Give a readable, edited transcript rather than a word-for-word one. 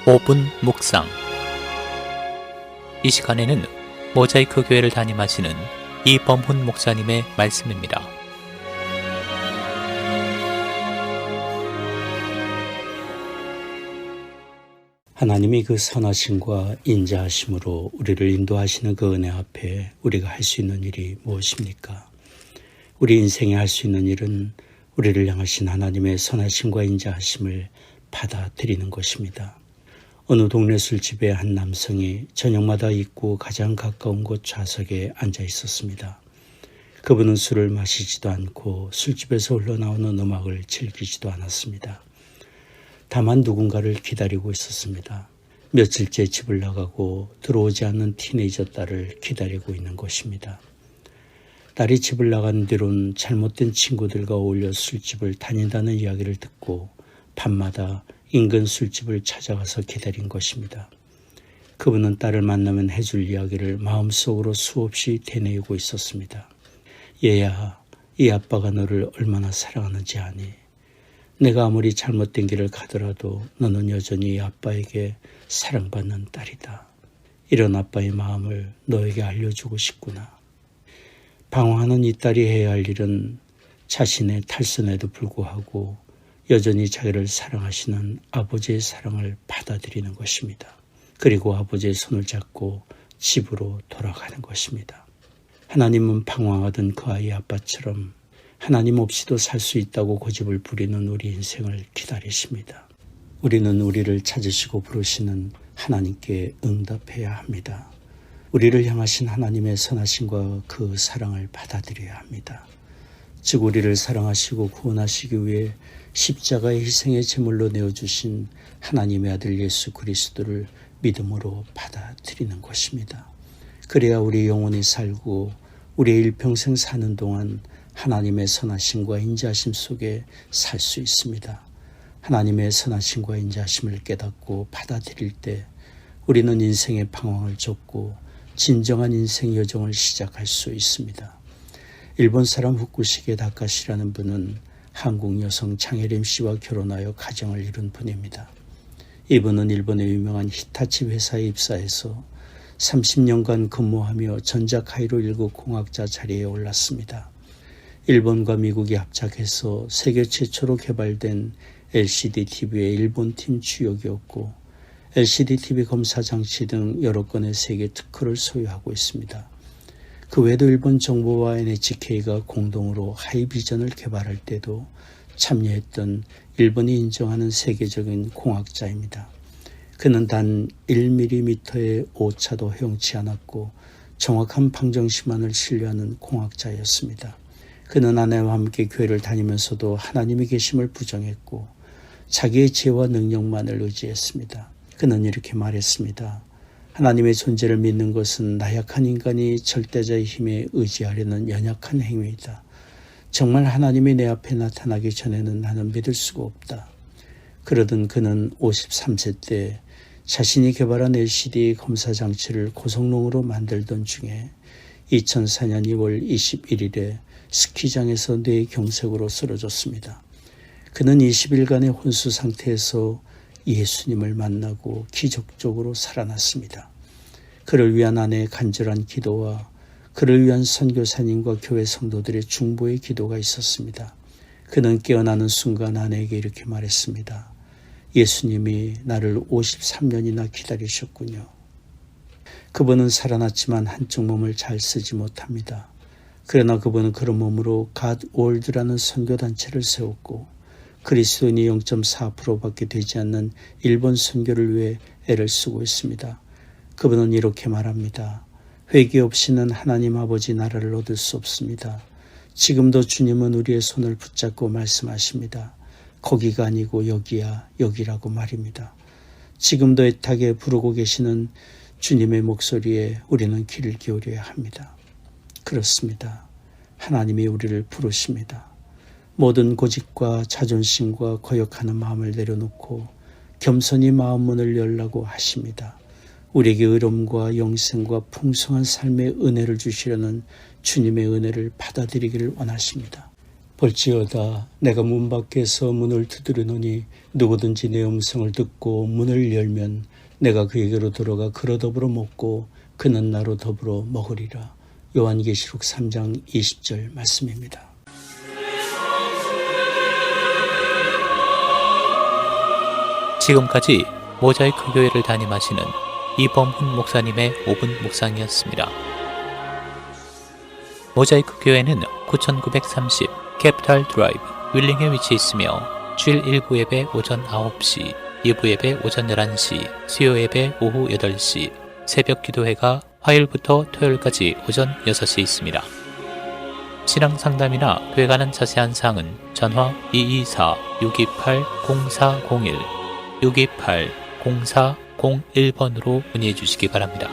5분 묵상. 이 시간에는 모자이크 교회를 담임하시는 이범훈 목사님의 말씀입니다. 하나님이 그 선하심과 인자하심으로 우리를 인도하시는 그 은혜 앞에 우리가 할 수 있는 일이 무엇입니까? 우리 인생에 할 수 있는 일은 우리를 향하신 하나님의 선하심과 인자하심을 받아들이는 것입니다. 어느 동네 술집에 한 남성이 저녁마다 입구 가장 가까운 곳 좌석에 앉아 있었습니다. 그분은 술을 마시지도 않고 술집에서 흘러나오는 음악을 즐기지도 않았습니다. 다만 누군가를 기다리고 있었습니다. 며칠째 집을 나가고 들어오지 않는 티네이저 딸을 기다리고 있는 것입니다. 딸이 집을 나간 뒤론 잘못된 친구들과 어울려 술집을 다닌다는 이야기를 듣고 밤마다 인근 술집을 찾아가서 기다린 것입니다. 그분은 딸을 만나면 해줄 이야기를 마음속으로 수없이 되뇌이고 있었습니다. 얘야, 이 아빠가 너를 얼마나 사랑하는지 아니? 내가 아무리 잘못된 길을 가더라도 너는 여전히 이 아빠에게 사랑받는 딸이다. 이런 아빠의 마음을 너에게 알려주고 싶구나. 방황하는 이 딸이 해야 할 일은 자신의 탈선에도 불구하고 여전히 자기를 사랑하시는 아버지의 사랑을 받아들이는 것입니다. 그리고 아버지의 손을 잡고 집으로 돌아가는 것입니다. 하나님은 방황하던 그 아이의 아빠처럼 하나님 없이도 살 수 있다고 고집을 부리는 우리 인생을 기다리십니다. 우리는 우리를 찾으시고 부르시는 하나님께 응답해야 합니다. 우리를 향하신 하나님의 선하심과 그 사랑을 받아들여야 합니다. 즉 우리를 사랑하시고 구원하시기 위해 십자가의 희생의 제물로 내어주신 하나님의 아들 예수 그리스도를 믿음으로 받아들이는 것입니다. 그래야 우리 영혼이 살고 우리의 일평생 사는 동안 하나님의 선하심과 인자하심 속에 살 수 있습니다. 하나님의 선하심과 인자하심을 깨닫고 받아들일 때 우리는 인생의 방황을 접고 진정한 인생 여정을 시작할 수 있습니다. 일본 사람 후쿠시게 다카시라는 분은 한국 여성 장혜림 씨와 결혼하여 가정을 이룬 분입니다. 이분은 일본의 유명한 히타치 회사에 입사해서 30년간 근무하며 전자카이로 1급 공학자 자리에 올랐습니다. 일본과 미국이 합작해서 세계 최초로 개발된 LCD TV의 일본팀 주역이었고 LCD TV 검사 장치 등 여러 건의 세계 특허를 소유하고 있습니다. 그 외에도 일본 정부와 NHK가 공동으로 하이비전을 개발할 때도 참여했던 일본이 인정하는 세계적인 공학자입니다. 그는 단 1mm의 오차도 허용치 않았고 정확한 방정식만을 신뢰하는 공학자였습니다. 그는 아내와 함께 교회를 다니면서도 하나님이 계심을 부정했고 자기의 지혜와 능력만을 의지했습니다. 그는 이렇게 말했습니다. 하나님의 존재를 믿는 것은 나약한 인간이 절대자의 힘에 의지하려는 연약한 행위이다. 정말 하나님이 내 앞에 나타나기 전에는 나는 믿을 수가 없다. 그러던 그는 53세 때 자신이 개발한 LCD 검사 장치를 고성능으로 만들던 중에 2004년 2월 21일에 스키장에서 뇌경색으로 쓰러졌습니다. 그는 20일간의 혼수 상태에서 예수님을 만나고 기적적으로 살아났습니다. 그를 위한 아내의 간절한 기도와 그를 위한 선교사님과 교회 성도들의 중보의 기도가 있었습니다. 그는 깨어나는 순간 아내에게 이렇게 말했습니다. 예수님이 나를 53년이나 기다리셨군요. 그분은 살아났지만 한쪽 몸을 잘 쓰지 못합니다. 그러나 그분은 그런 몸으로 God World라는 선교단체를 세웠고 그리스도인이 0.4%밖에 되지 않는 일본 선교를 위해 애를 쓰고 있습니다. 그분은 이렇게 말합니다. 회개 없이는 하나님 아버지 나라를 얻을 수 없습니다. 지금도 주님은 우리의 손을 붙잡고 말씀하십니다. 거기가 아니고 여기야, 여기라고 말입니다. 지금도 애타게 부르고 계시는 주님의 목소리에 우리는 귀를 기울여야 합니다. 그렇습니다. 하나님이 우리를 부르십니다. 모든 고집과 자존심과 거역하는 마음을 내려놓고 겸손히 마음 문을 열라고 하십니다. 우리에게 의로움과 영생과 풍성한 삶의 은혜를 주시려는 주님의 은혜를 받아들이기를 원하십니다. 볼지어다 내가 문 밖에서 문을 두드리노니 누구든지 내 음성을 듣고 문을 열면 내가 그에게로 들어가 그로 더불어 먹고 그는 나로 더불어 먹으리라. 요한계시록 3장 20절 말씀입니다. 지금까지 모자이크 교회를 담임하시는 이범훈 목사님의 5분 묵상이었습니다. 모자이크 교회는 9930 캐피탈 드라이브 윌링에 위치해 있으며 주일 1부 예배 오전 9시, 2부 예배 오전 11시, 수요 예배 오후 8시, 새벽 기도회가 화요일부터 토요일까지 오전 6시에 있습니다. 신앙 상담이나 교회 관한 자세한 사항은 전화 224-628-0401, 628-0401번으로 문의해 주시기 바랍니다.